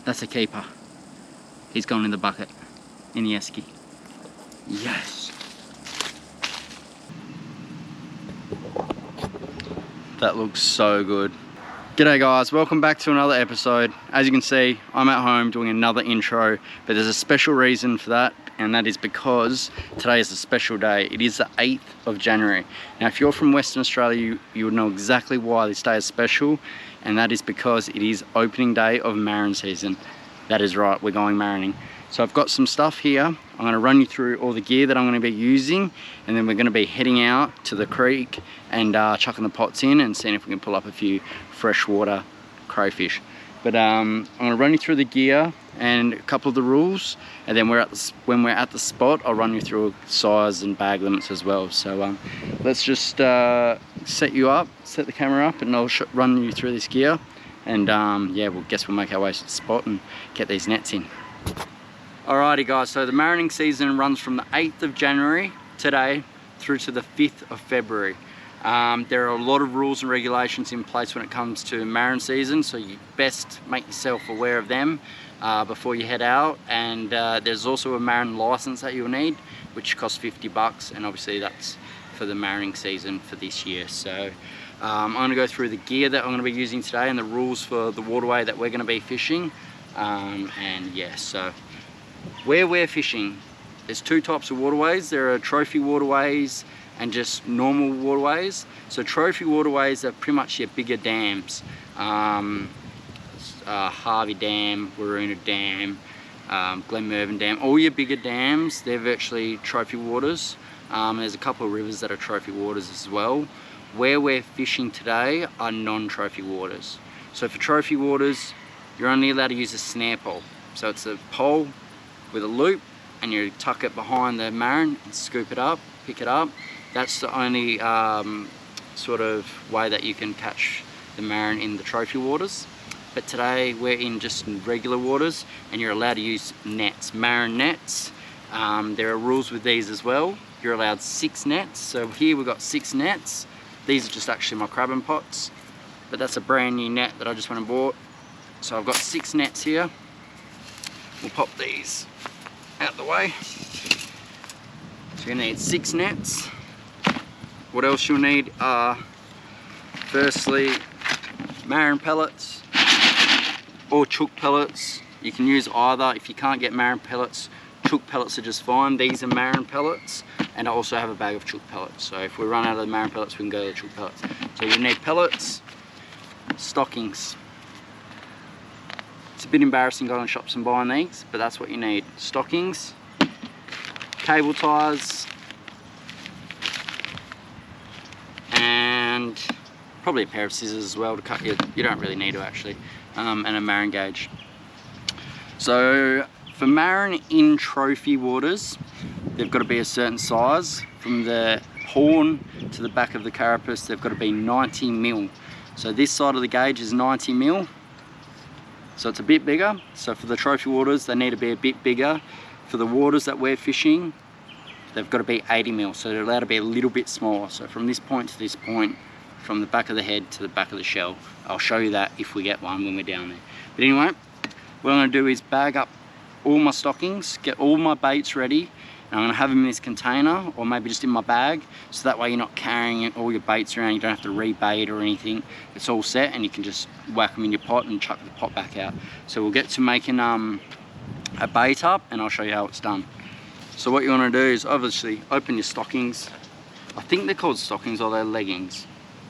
That's a keeper. He's gone in the bucket, in the esky. Yes. That looks so good. G'day guys, welcome back to another episode. As you can see, I'm at home doing another intro, but there's a special reason for that, and that is because today is a special day. It is the 8th of January. Now, if you're from Western Australia, you would know exactly why this day is special, and that is because it is opening day of Marron season. That is right, we're going marroning. So I've got some stuff here. I'm gonna run you through all the gear that I'm gonna be using, and then we're gonna be heading out to the creek and chucking the pots in and seeing if we can pull up a few freshwater crayfish. But I'm gonna run you through the gear and a couple of the rules, and then when we're at the spot, I'll run you through size and bag limits as well. So let's just set the camera up, and I'll run you through this gear. And yeah, we'll make our way to the spot and get these nets in. Alrighty guys, so the marroning season runs from the 8th of January, today, through to the 5th of February. There are a lot of rules and regulations in place when it comes to marron season, so you best make yourself aware of them before you head out. And there's also a marron license that you'll need, which costs $50, and obviously that's for the marroning season for this year. So I'm going to go through the gear that I'm going to be using today and the rules for the waterway that we're going to be fishing. And yeah, so where we're fishing, there's two types of waterways. There are trophy waterways and just normal waterways. So trophy waterways are pretty much your bigger dams. Harvey Dam, Waruna Dam, Glenmervyn Dam, all your bigger dams, they're virtually trophy waters. There's a couple of rivers that are trophy waters as well. Where we're fishing today are non-trophy waters. So for trophy waters, you're only allowed to use a snare pole. So it's a pole with a loop, and you tuck it behind the marron and scoop it up, pick it up. That's the only sort of way that you can catch the marron in the trophy waters. But today we're in just regular waters, and you're allowed to use nets, marron nets. There are rules with these as well. You're allowed 6 nets. So here we've got 6 nets. These are just actually my crabbing pots, but that's a brand new net that I just went and bought. So I've got 6 nets here. We'll pop these out the way. So you're gonna need 6 nets. What else you'll need are, firstly, marron pellets or chook pellets. You can use either. If you can't get marron pellets, chook pellets are just fine. These are marron pellets, and I also have a bag of chook pellets. So if we run out of the marron pellets, we can go to the chook pellets. So you need pellets, stockings. It's a bit embarrassing going to shops and buying these, but that's what you need. Stockings, cable ties, and probably a pair of scissors as well to cut you don't really need to actually, and a marron gauge. So for marron in trophy waters, they've got to be a certain size. From the horn to the back of the carapace, they've got to be 90 mil. So this side of the gauge is 90 mil. So it's a bit bigger. So for the trophy waters, they need to be a bit bigger. For the waters that we're fishing, they've got to be 80 mil. So they're allowed to be a little bit smaller. So from this point to this point, from the back of the head to the back of the shell. I'll show you that if we get one when we're down there. But anyway, what I'm going to do is bag up all my stockings, get all my baits ready, and I'm going to have them in this container, or maybe just in my bag, so that way you're not carrying all your baits around. You don't have to rebait or anything. It's all set, and you can just whack them in your pot and chuck the pot back out. So we'll get to making a bait up, and I'll show you how it's done. So what you want to do is obviously open your stockings. I think they're called stockings, or they're leggings.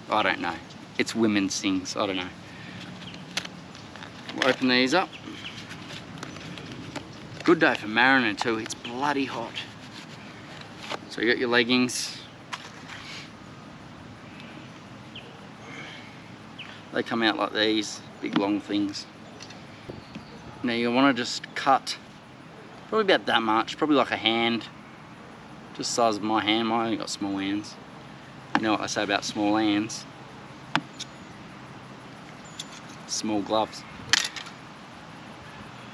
I don't know. It's women's things, I don't know. We'll open these up. Good day for marroning too, it's bloody hot. So you got your leggings. They come out like these, big long things. Now you want to just cut probably about that much, probably like a hand. Just the size of my hand, I only got small hands. You know what I say about small hands. Small gloves.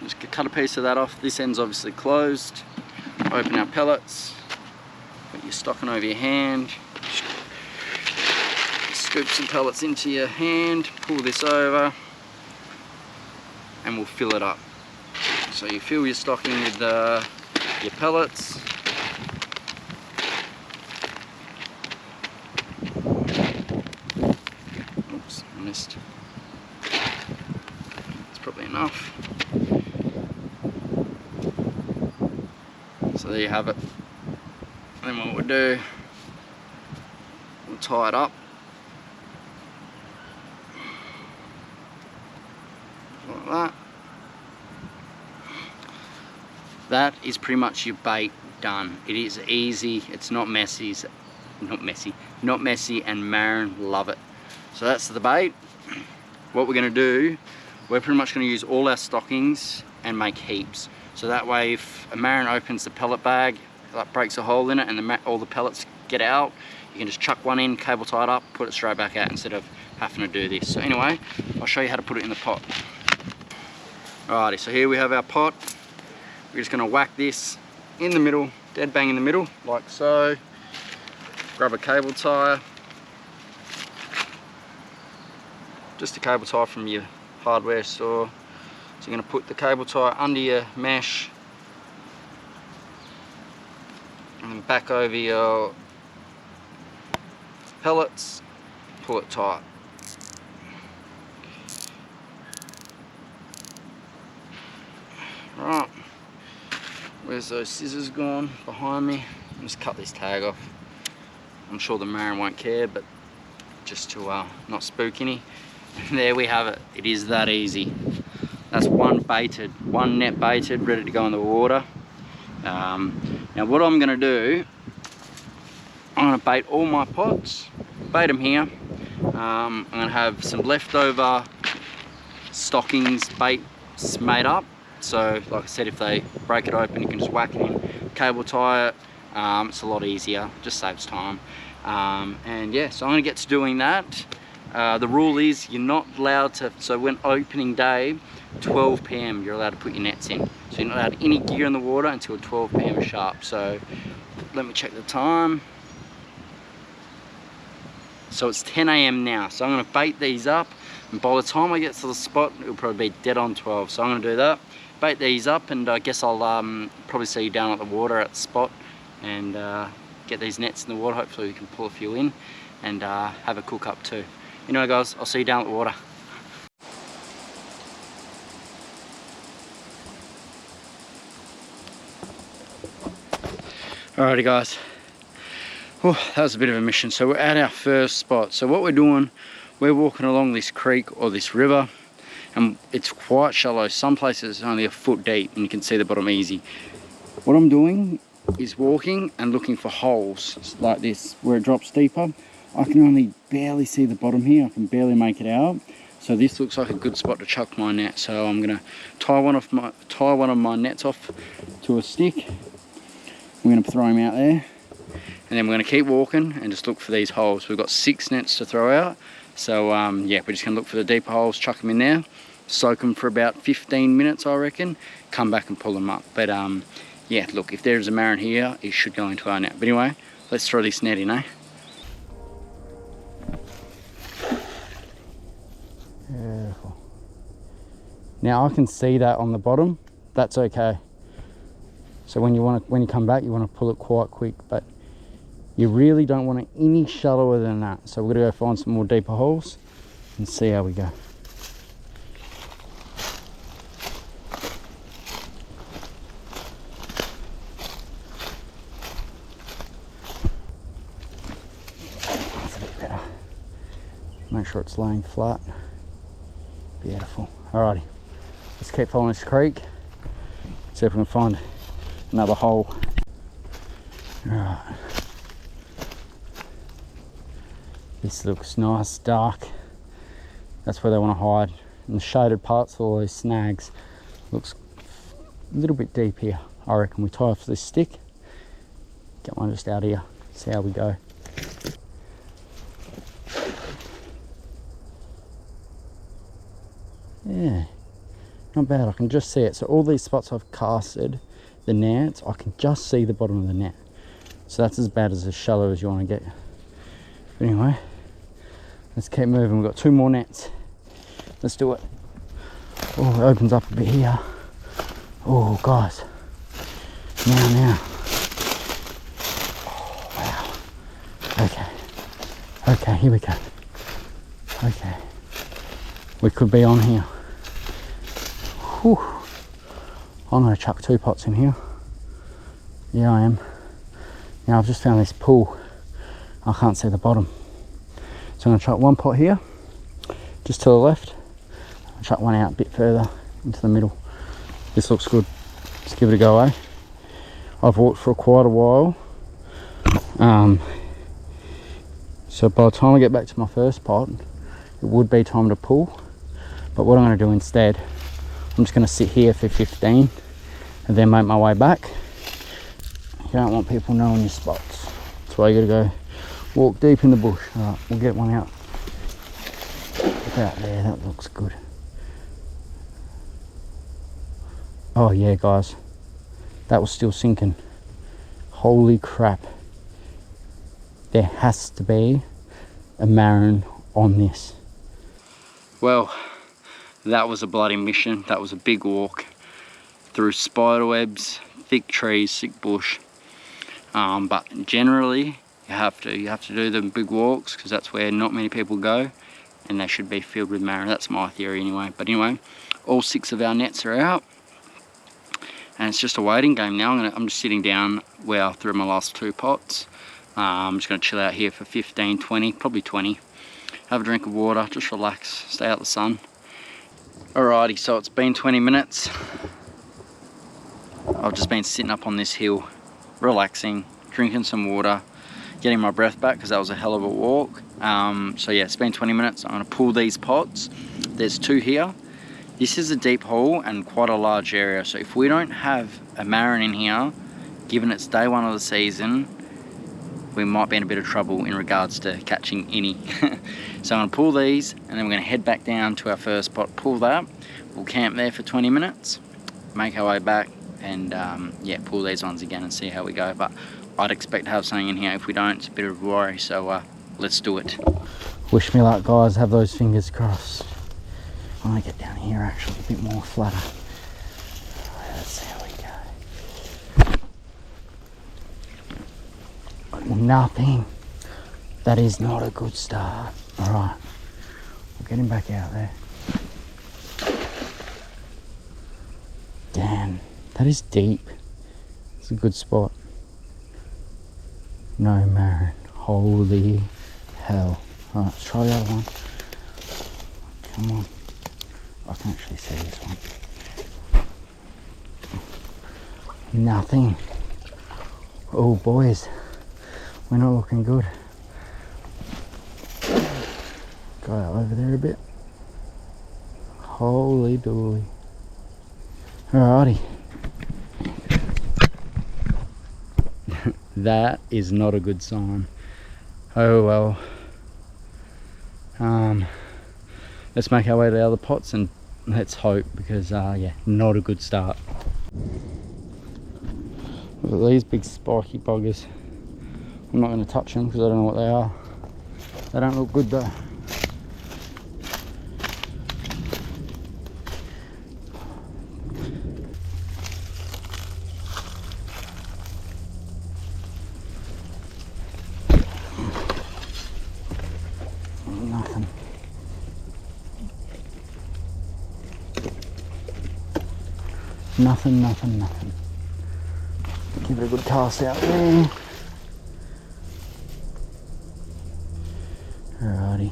Just cut a piece of that off. This end's obviously closed. Open our pellets. Put your stocking over your hand. Scoop some pellets into your hand. Pull this over. And we'll fill it up. So you fill your stocking with your pellets. Oops, I missed. It's probably enough. So there you have it. And then what we'll do, we'll tie it up. Like that. That is pretty much your bait done. It is easy, it's not messy, not messy, and Marron love it. So that's the bait. What we're going to do, we're pretty much going to use all our stockings and make heaps. So that way if a Marron opens the pellet bag, like breaks a hole in it and all the pellets get out, you can just chuck one in, cable tie it up, put it straight back out instead of having to do this. So anyway, I'll show you how to put it in the pot. Alrighty, so here we have our pot. We're just going to whack this in the middle, dead bang in the middle, like so. Grab a cable tie. Just a cable tie from your hardware store. So you're going to put the cable tie under your mesh and then back over your pellets, pull it tight. Right. Where's those scissors gone behind me? Just cut this tag off. I'm sure the Marron won't care, but just to not spook any. And there we have it. It is that easy. That's one net baited, ready to go in the water. Now what I'm going to do, I'm going to bait all my pots, bait them here. I'm going to have some leftover stockings baits made up. So like I said, if they break it open, you can just whack it in, cable tie it. It's a lot easier, just saves time. And yeah, so I'm gonna get to doing that. The rule is you're not allowed to, so when opening day, 12 PM, you're allowed to put your nets in. So you're not allowed any gear in the water until 12 PM sharp. So let me check the time. So it's 10 AM now. So I'm gonna bait these up, and by the time I get to the spot, it'll probably be dead on 12. So I'm gonna do that. Bait these up, and I guess I'll probably see you down at the water at the spot and get these nets in the water. Hopefully we can pull a few in and have a cook up too. Anyway guys, I'll see you down at the water. Alrighty guys, oh, that was a bit of a mission. So we're at our first spot. So what we're doing, we're walking along this creek or this river, and it's quite shallow. Some places it's only a foot deep and you can see the bottom easy. What I'm doing is walking and looking for holes like this where it drops deeper. I can only barely see the bottom here. I can barely make it out. So this looks like a good spot to chuck my net. So I'm gonna tie one of my nets off to a stick. We're gonna throw him out there, and then we're gonna keep walking and just look for these holes. We've got 6 nets to throw out. So yeah, we're just gonna look for the deeper holes, chuck them in there, soak them for about 15 minutes, I reckon, come back and pull them up. But yeah, look, if there's a Marron here, it should go into our net. But anyway, let's throw this net in, eh? Beautiful. Now I can see that on the bottom. That's okay. So when you come back, you want to pull it quite quick, but you really don't want it any shallower than that. So we're gonna go find some more deeper holes and see how we go. That's a bit better. Make sure it's laying flat. Beautiful. Alrighty, let's keep following this creek. See if we can find another hole. Alright. This looks nice, dark. That's where they want to hide. In the shaded parts of all those snags. Looks a little bit deep here. I reckon we tie off this stick. Get one just out here. See how we go. Yeah, not bad. I can just see it. So all these spots I've casted the nets, I can just see the bottom of the net. So that's as bad as shallow as you want to get. But anyway, let's keep moving. We've got 2 more nets. Let's do it. Oh, it opens up a bit here. Oh, guys. Now. Oh, wow. Okay, here we go. Okay. We could be on here. Whew. I'm going to chuck 2 pots in here. Yeah, I am. Now I've just found this pool. I can't see the bottom. So I'm going to chuck 1 pot here, just to the left. I'll chuck 1 out a bit further into the middle. This looks good. Let's give it a go, eh? I've walked for quite a while. So by the time I get back to my first pot, it would be time to pull. But what I'm going to do instead, I'm just going to sit here for 15 and then make my way back. You don't want people knowing your spots. That's why you got to go walk deep in the bush. Alright, we'll get one out. About there, that looks good. Oh yeah, guys, that was still sinking. Holy crap. There has to be a Marron on this. Well, that was a bloody mission. That was a big walk through spider webs, thick trees, thick bush. But generally, you have to do the big walks because that's where not many people go, and they should be filled with Marron. That's my theory anyway. But anyway, all 6 of our nets are out, and it's just a waiting game now. I'm just sitting down where I threw my last 2 pots. I'm just going to chill out here for 15, 20, probably 20. Have a drink of water, just relax, stay out the sun. Alrighty, so it's been 20 minutes. I've just been sitting up on this hill, relaxing, drinking some water, getting my breath back because that was a hell of a walk. So yeah, it's been 20 minutes. I'm going to pull these pots. There's 2 here. This is a deep hole and quite a large area. So if we don't have a Marron in here, given it's day 1 of the season, we might be in a bit of trouble in regards to catching any. So I'm going to pull these and then we're going to head back down to our first pot, pull that. We'll camp there for 20 minutes, make our way back, and yeah, pull these ones again and see how we go. But I'd expect to have something in here. If we don't, it's a bit of a worry. So let's do it. Wish me luck, guys. Have those fingers crossed. I want to get down here actually a bit more flatter. Let's see how we go. Nothing. That is not a good start. Alright, we'll get him back out there. Damn, that is deep. It's a good spot. No Marron. Holy hell. Alright, let's try the other one. Come on. I can actually see this one. Nothing. Oh boys, we're not looking good. Go out over there a bit. Holy dooly. Alrighty. That is not a good sign. Oh well. Let's make our way to the other pots and let's hope, because yeah, not a good start. Look at these big spiky buggers. I'm not going to touch them because I don't know what they are. They don't look good though. Nothing. Nothing. Give it a good cast out there. Alrighty.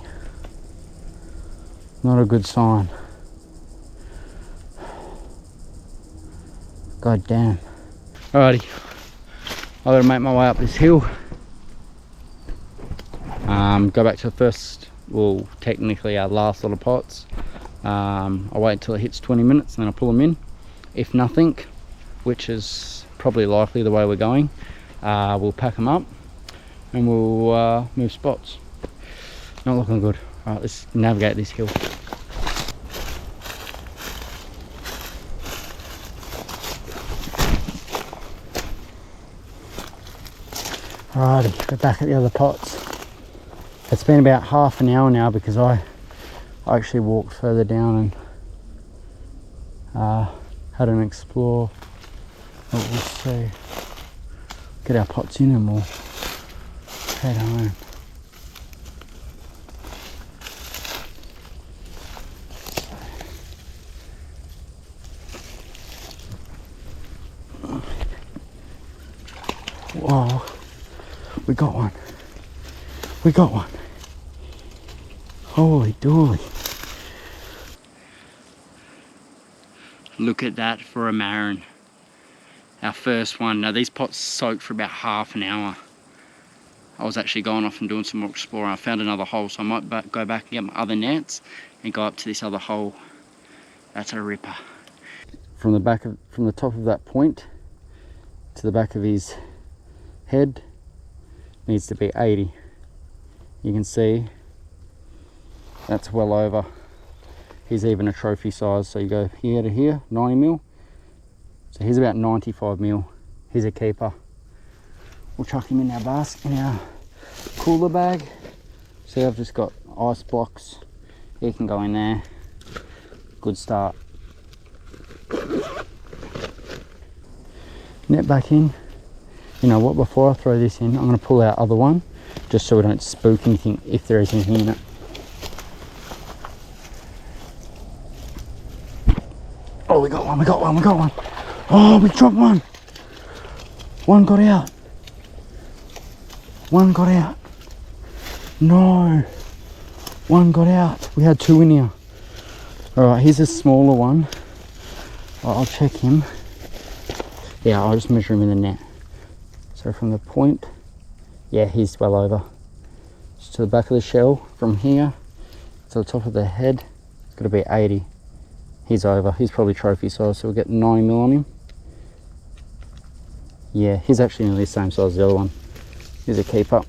Not a good sign. God damn. Alrighty. I gotta make my way up this hill. Go back to the first, well, technically our last lot of pots. I'll wait until it hits 20 minutes and then I'll pull them in. If nothing, which is probably likely the way we're going, we'll pack them up and we'll move spots. Not looking good. Alright, let's navigate this hill. Alrighty, we're back at the other pots. It's been about half an hour now because I actually walked further down and had had an explore. But we'll see. Get our pots in and we'll head home. Whoa, we got one. We got one. Holy dooly. Look at that for a Marron. Our first one. Now these pots soaked for about half an hour. I was actually going off and doing some more exploring. I found another hole, so I might go back and get my other nets and go up to this other hole. That's a ripper. From the top of that point to the back of his head needs to be 80. You can see that's well over. He's even a trophy size, so you go here to here, 90 mil. So he's about 95 mil. He's a keeper. We'll chuck him in our basket, in our cooler bag. See, I've just got ice blocks. He can go in there. Good start. Net back in. You know what, before I throw this in, I'm going to pull our other one, just so we don't spook anything if there is anything in it. Oh, we got one, we got one, we got one. Oh, we dropped one. One got out. One got out. No. One got out. We had two in here. Alright, here's a smaller one. I'll check him. Yeah, I'll just measure him in the net. So from the point, yeah, he's well over. Just to the back of the shell, from here to the top of the head, it's got to be 80. He's over. He's probably trophy size, so we'll get 90 mil on him. Yeah, he's actually nearly the same size as the other one. He's a keeper.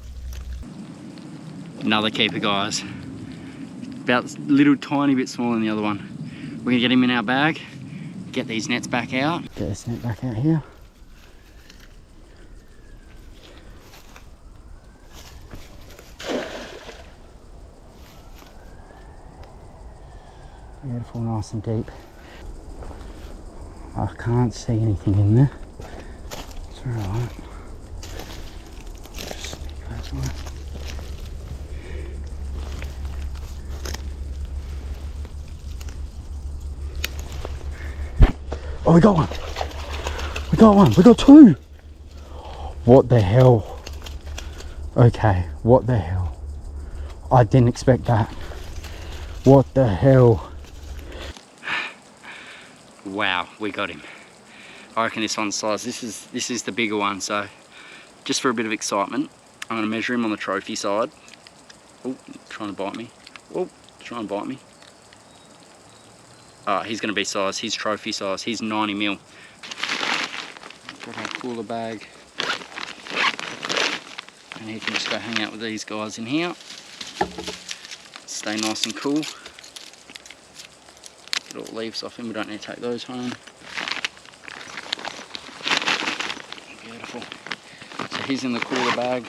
Another keeper, guys. About a little tiny bit smaller than the other one. We're gonna get him in our bag, get these nets back out. Get this net back out here. Beautiful, nice and deep. I can't see anything in there. It's alright. Just sneak that way. Oh, we got one. We got one. We got two. What the hell? Okay, what the hell? I didn't expect that. What the hell? Wow, we got him. I reckon this one's size. This is the bigger one, so just for a bit of excitement, I'm gonna measure him on the trophy side. Oh, trying to bite me. Oh, trying to bite me. He's gonna be size. He's trophy size. He's 90 mil. Got our cooler bag. And he can just go hang out with these guys in here. Stay nice and cool. Get all the leaves off him, we don't need to take those home. Beautiful. So he's in the cooler bag.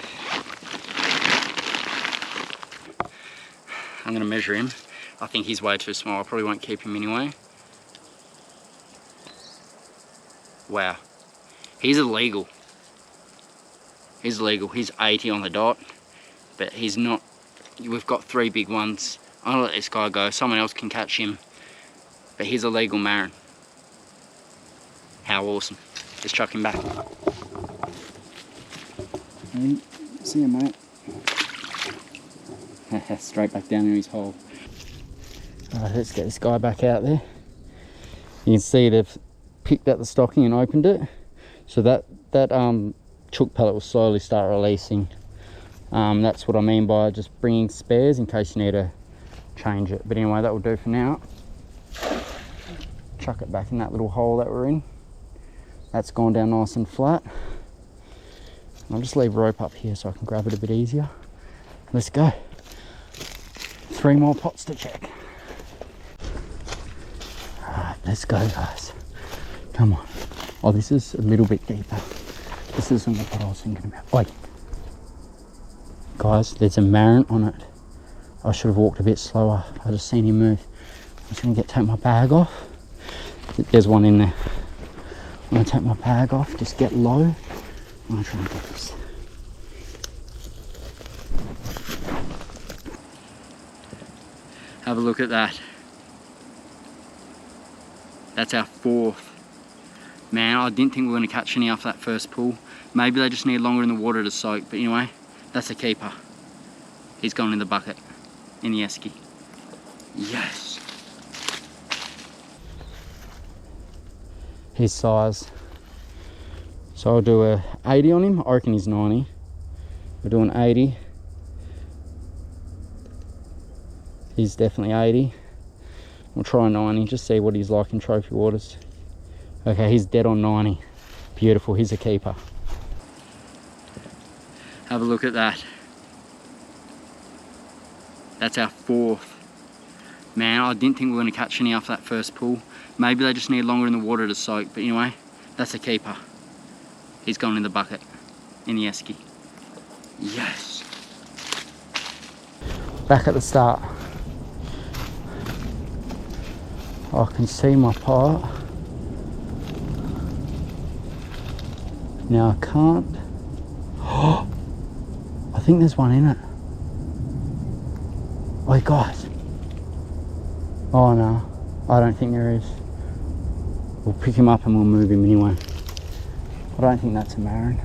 I'm going to measure him. I think he's way too small, I probably won't keep him anyway. Wow. He's illegal. He's illegal. He's 80 on the dot, but he's not. We've got three big ones. I'm gonna let this guy go. Someone else can catch him. But he's a legal Marron. How awesome. Just chuck him back. Hey, see you, mate. Straight back down in his hole. Alright, let's get this guy back out there. You can see they've picked out the stocking and opened it. So that chook pellet will slowly start releasing. That's what I mean by just bringing spares in case you need to change it. But anyway, that will do for now. Chuck it back in that little hole that we're in. That's gone down nice and flat. I'll just leave rope up here so I can grab it a bit easier. Let's go. 3 more pots to check. Alright, let's go, guys. Come on. Oh, this is a little bit deeper. This isn't what I was thinking about. Wait. Guys, there's a Marron on it. I should have walked a bit slower. I just seen him move. I'm just going to take my bag off There's one in there. I'm gonna take my bag off, just get low. I'm gonna try and get this. Have a look at that. That's our fourth. Man, I didn't think we were gonna catch any off that first pull. Maybe they just need longer in the water to soak, but anyway, that's a keeper. He's gone in the bucket, in the esky. Yes. His size. So I'll do a 80 on him. I reckon he's 90. We're doing 80. He's definitely 80. We'll try 90, just see what he's like in trophy waters. Okay, he's dead on 90. Beautiful, he's a keeper. Have a look at that. That's our fourth. Man, I didn't think we were gonna catch any off that first pull. Maybe they just need longer in the water to soak, but anyway, that's a keeper. He's gone in the bucket, in the esky. Yes. Back at the start. I can see my pot. Now I can't. Oh, I think there's one in it. Oh, guys. Oh no, I don't think there is. We'll pick him up and we'll move him anyway. I don't think that's a Marron.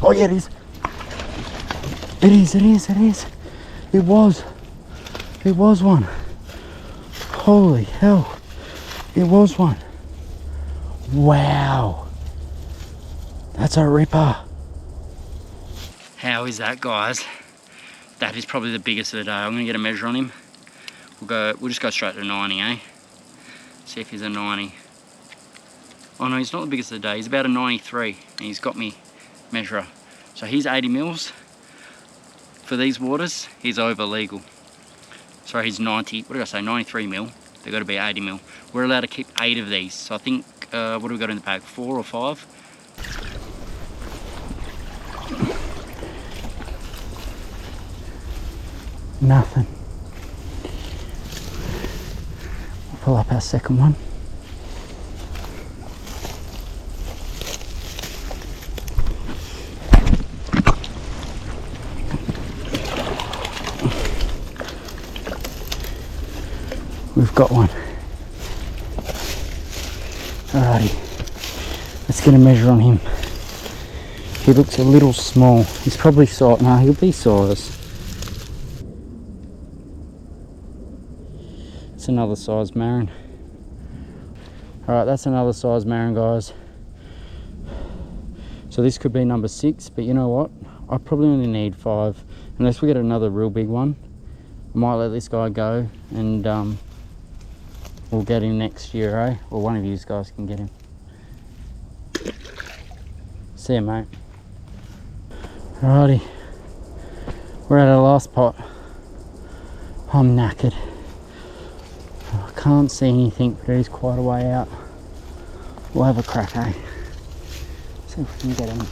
Oh yeah, it is. It is, it is, it is. It was. It was one. Holy hell. It was one. Wow. That's a ripper. How is that, guys? That is probably the biggest of the day. I'm gonna get a measure on him. We'll just go straight to 90, eh? See if he's a 90. Oh no, he's not the biggest of the day. He's about a 93, and he's got me measurer. So he's 80 mils. For these waters, he's over legal. Sorry, he's 90, what did I say, 93 mil. They've got to be 80 mil. We're allowed to keep 8 of these. So I think, what do we got in the bag, 4 or 5? Nothing. We'll pull up our second one. We've got one. Alrighty, let's get a measure on him. He looks a little small. He's probably size. No, he'll be size. It's another size Marron. Alright, that's another size Marron, guys. So this could be number 6, but you know what? I probably only need 5. Unless we get another real big one. I might let this guy go and we'll get him next year, eh? Or one of you guys can get him. See ya, mate. Alrighty. We're at our last pot. I'm knackered. I can't see anything, but it is quite a way out. We'll have a crack, eh? See if we can get him.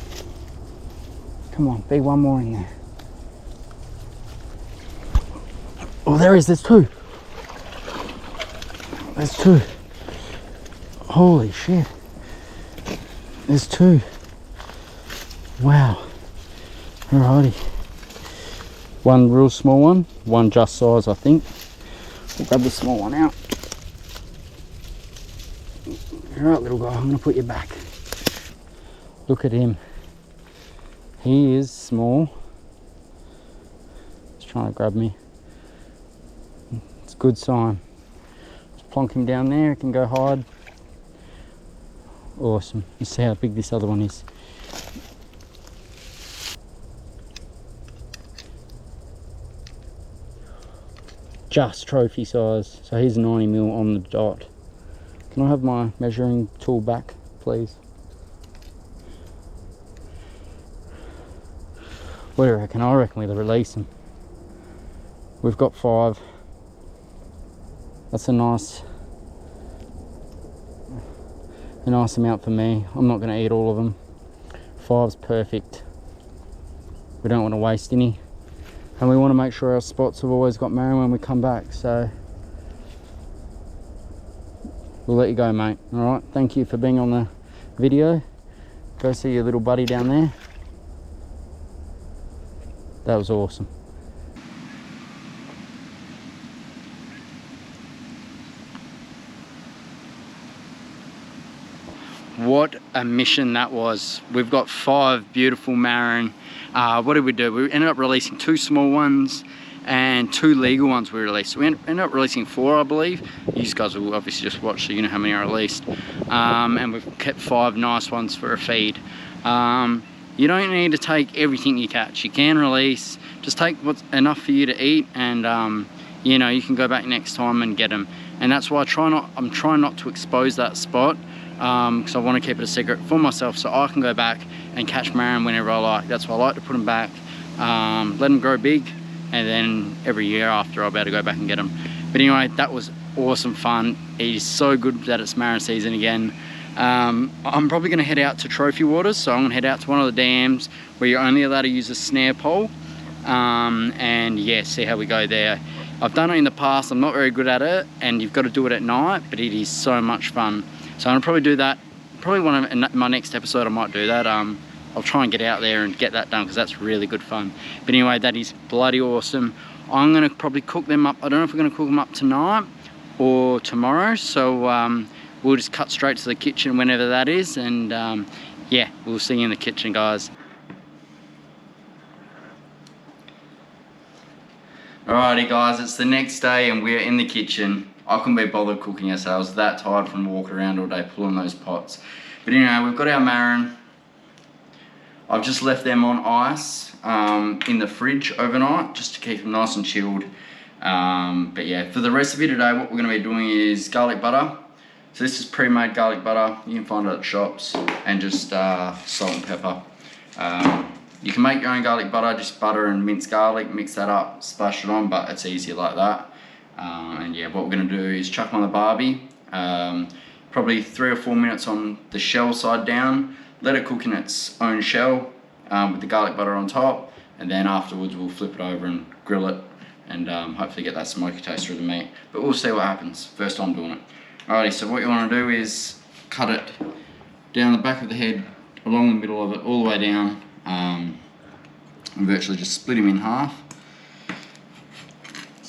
Come on, be one more in there. Oh, there is, there's 2. There's 2. Holy shit. There's 2. Wow. Alrighty. One real small one, one just size, I think. We'll grab the small one out. Alright, little guy, I'm going to put you back. Look at him. He is small. He's trying to grab me. It's a good sign. Just plonk him down there, he can go hide. Awesome. Let's see how big this other one is. Just trophy size, so he's 90 mil on the dot. Can I have my measuring tool back, please? What do you reckon? I reckon we'll release him. We've got 5. That's a nice amount for me. I'm not going to eat all of them. 5's perfect. We don't want to waste any. And we want to make sure our spots have always got Marron when we come back. So we'll let you go, mate. All right, thank you for being on the video. Go see your little buddy down there. That was awesome. What a mission that was. We've got 5 beautiful Marron. What did we do? We ended up releasing 2 small ones and 2 legal ones we released. So we ended up releasing 4, I believe. You guys will obviously just watch so you know how many I released. And we've kept 5 nice ones for a feed. You don't need to take everything you catch. You can release, just take what's enough for you to eat, and you know, you can go back next time and get them. And that's why I'm trying not to expose that spot, because I want to keep it a secret for myself so I can go back and catch Marron whenever I like. That's why I like to put them back, let them grow big, and then every year after I'll be able to go back and get them. But anyway, that was awesome fun. It is so good that it's Marron season again. I'm probably going to head out to trophy waters, so I'm going to head out to one of the dams where you're only allowed to use a snare pole, and yeah, see how we go there. I've done it in the past. I'm not very good at it, and you've got to do it at night, but it is so much fun. So I'm going to probably do that. Probably one of my next episode I might do that. I'll try and get out there and get that done, because that's really good fun. But anyway, that is bloody awesome. I'm going to probably cook them up. I don't know if we're going to cook them up tonight or tomorrow, so we'll just cut straight to the kitchen whenever that is, and yeah, we'll see you in the kitchen, guys. Alrighty guys, it's the next day and we're in the kitchen. I couldn't be bothered cooking ourselves, that tired from walking around all day pulling those pots. But anyway, we've got our Marron. I've just left them on ice in the fridge overnight, just to keep them nice and chilled. But yeah, for the recipe today, what we're going to be doing is garlic butter. So this is pre-made garlic butter. You can find it at shops, and just salt and pepper. You can make your own garlic butter, just butter and minced garlic, mix that up, splash it on, but it's easier like that. And yeah, what we're going to do is chuck on the barbie, probably 3 or 4 minutes on the shell side down, let it cook in its own shell with the garlic butter on top, and then afterwards we'll flip it over and grill it, and hopefully get that smoky taste through the meat. But we'll see what happens, first time doing it. Alrighty, so what you want to do is cut it down the back of the head, along the middle of it, all the way down, and virtually just split him in half.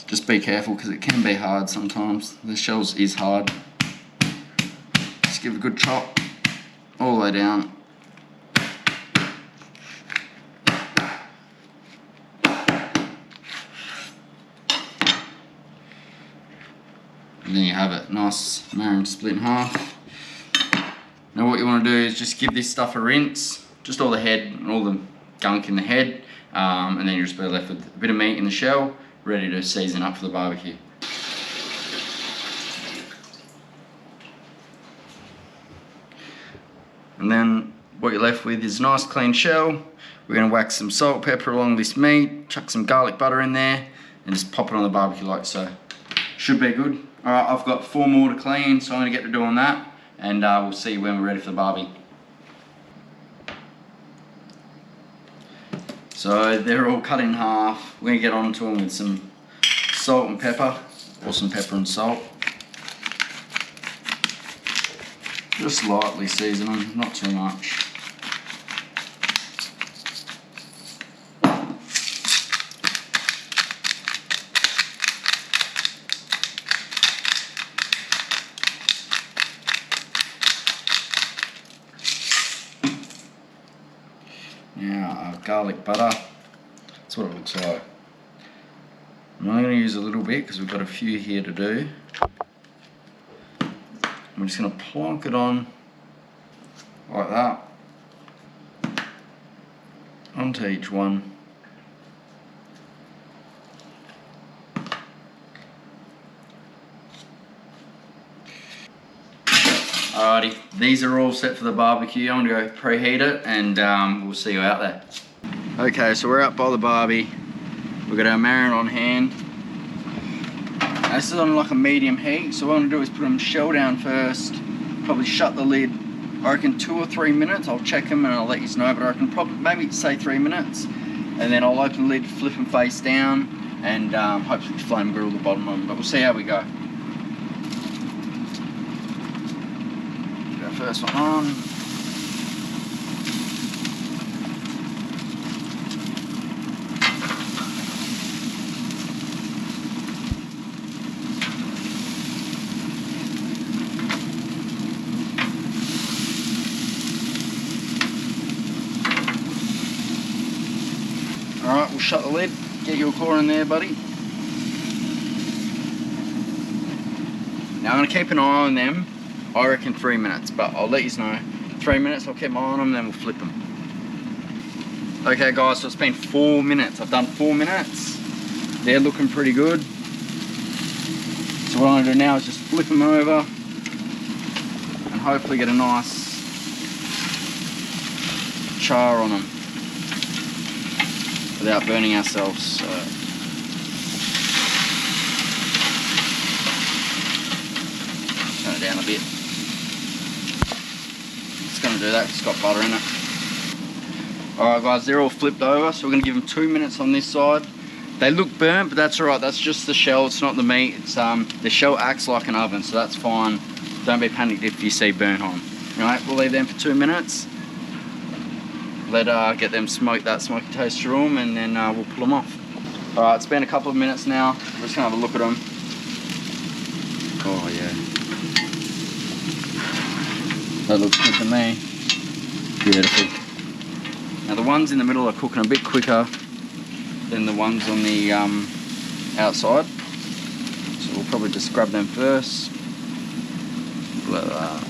Just be careful, because it can be hard sometimes. The shells is hard. Just give it a good chop all the way down. And then you have it, nice Marron split in half. Now what you want to do is just give this stuff a rinse, just all the head and all the gunk in the head, and then you'll just be left with a bit of meat in the shell, ready to season up for the barbecue. And then what you're left with is a nice clean shell. We're going to whack some salt, pepper along this meat, chuck some garlic butter in there, and just pop it on the barbecue like so. Should be good. Alright, I've got 4 more to clean, so I'm going to get to doing that, and we'll see you when we're ready for the barbie. So they're all cut in half. We're going to get onto them with some salt and pepper, or some pepper and salt. Just lightly season them, not too much. Now our garlic butter, that's what it looks like. I'm only going to use a little bit because we've got a few here to do. I'm just going to plonk it on like that onto each one. Alrighty, these are all set for the barbecue. I'm going to go preheat it, and we'll see you out there. Okay, so we're out by the barbie. We've got our Marron on hand. This is on like a medium heat, so what I'm going to do is put them shell down first, probably shut the lid. I reckon 2 or 3 minutes. I'll check them and I'll let you know, but I reckon probably maybe say 3 minutes, and then I'll open the lid, flip them face down, and hopefully flame grill the bottom of them, but we'll see how we go. first one on. Alright, we'll shut the lid, get your claw in there, buddy. Now I'm going to keep an eye on them, I reckon 3 minutes, but I'll let you know. 3 minutes, I'll keep my eye on them, then we'll flip them. Okay guys, so it's been 4 minutes. I've done 4 minutes. They're looking pretty good. So what I'm going to do now is just flip them over and hopefully get a nice char on them without burning ourselves. So. Turn it down a bit. Just going to do that because it's got butter in it. Alright guys, they're all flipped over, so we're going to give them 2 minutes on this side. They look burnt, but that's alright, that's just the shell, it's not the meat. It's the shell acts like an oven, so that's fine. Don't be panicked if you see burnt on. Alright, we'll leave them for 2 minutes. Get them smoke that smoky taste through them, and then we'll pull them off. Alright, it's been a couple of minutes now. We're just going to have a look at them. Oh yeah. That looks good to me. Beautiful. Now the ones in the middle are cooking a bit quicker than the ones on the outside. So we'll probably just grab them first. Like that.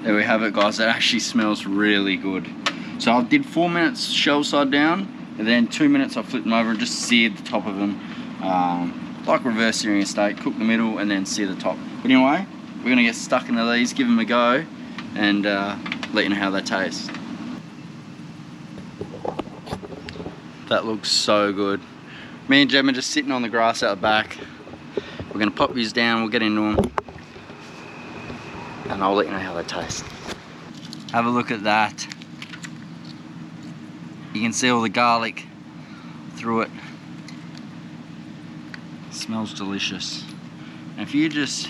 There we have it guys, it actually smells really good. So I did 4 minutes shell side down, and then 2 minutes I flipped them over and just seared the top of them. Like reverse searing a steak, cook the middle and then sear the top. But anyway, we're going to get stuck into these, give them a go, and let you know how they taste. That looks so good. Me and Jem are just sitting on the grass out the back. We're going to pop these down, we'll get into them, and I'll let you know how they taste. Have a look at that. You can see all the garlic through it. Smells delicious. And if you just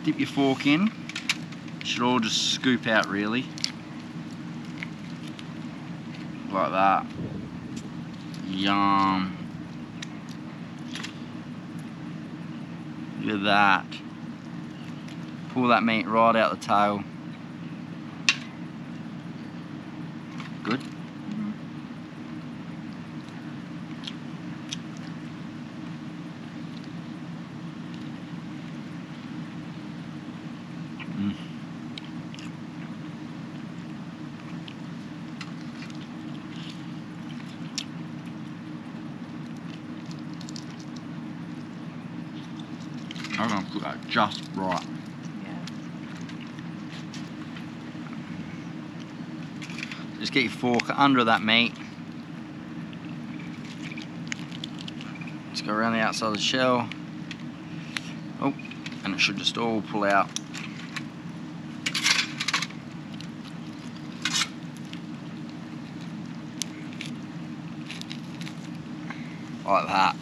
dip your fork in, it should all just scoop out really. Like that. Yum. Look at that. Pull that meat right out the tail. Good? I'm gonna cook that just right. Just get your fork under that meat. Just go around the outside of the shell. Oh, and it should just all pull out. Like that.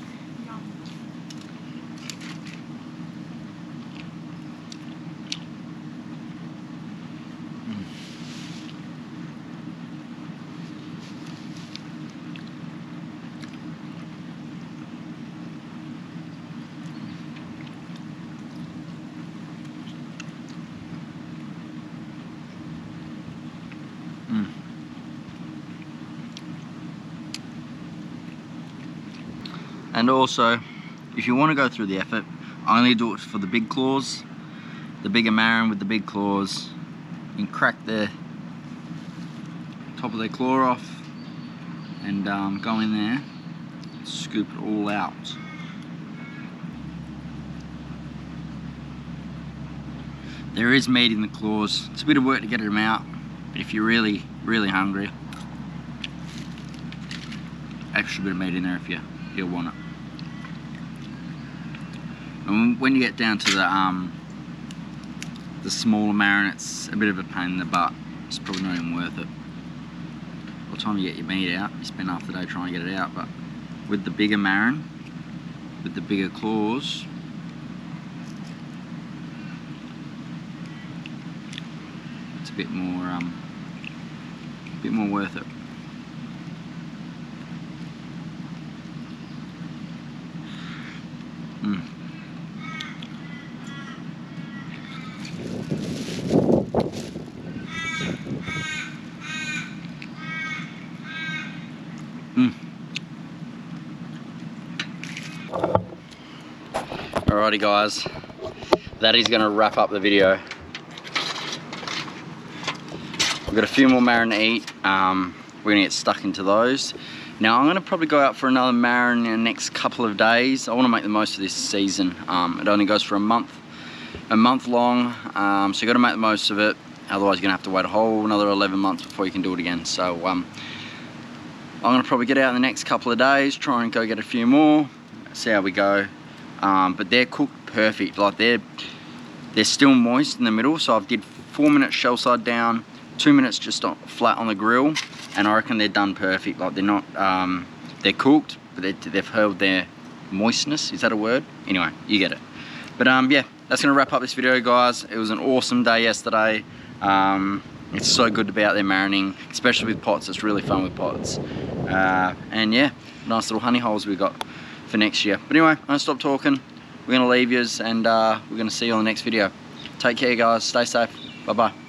And also, if you want to go through the effort, only do it for the big claws, the bigger Marron with the big claws. You can crack the top of their claw off and go in there, scoop it all out. There is meat in the claws. It's a bit of work to get them out, but if you're really, really hungry, extra bit of meat in there if you want it. And when you get down to the smaller Marron, it's a bit of a pain in the butt. It's probably not even worth it. By the time you get your meat out, you spend half the day trying to get it out. But with the bigger Marron, with the bigger claws, it's a bit more worth it. Alrighty guys, that is going to wrap up the video. We've got a few more Marron to eat. We're going to get stuck into those. Now I'm going to probably go out for another Marron in the next couple of days. I want to make the most of this season. It only goes for a month long, so you got to make the most of it. Otherwise you're going to have to wait a whole another 11 months before you can do it again. So I'm going to probably get out in the next couple of days, try and go get a few more, see how we go. But they're cooked perfect. Like they're still moist in the middle. So I've did 4 minutes shell side down, 2 minutes just flat on the grill, and I reckon they're done perfect. Like they're not, they're cooked, but they've held their moistness. Is that a word? Anyway, you get it. But yeah, that's gonna wrap up this video, guys. It was an awesome day yesterday. It's so good to be out there marinating, especially with pots. It's really fun with pots. And yeah, nice little honey holes we got for next year. But anyway, I'm gonna stop talking. We're gonna leave yous, and we're gonna see you on the next video. Take care, guys. Stay safe. Bye bye.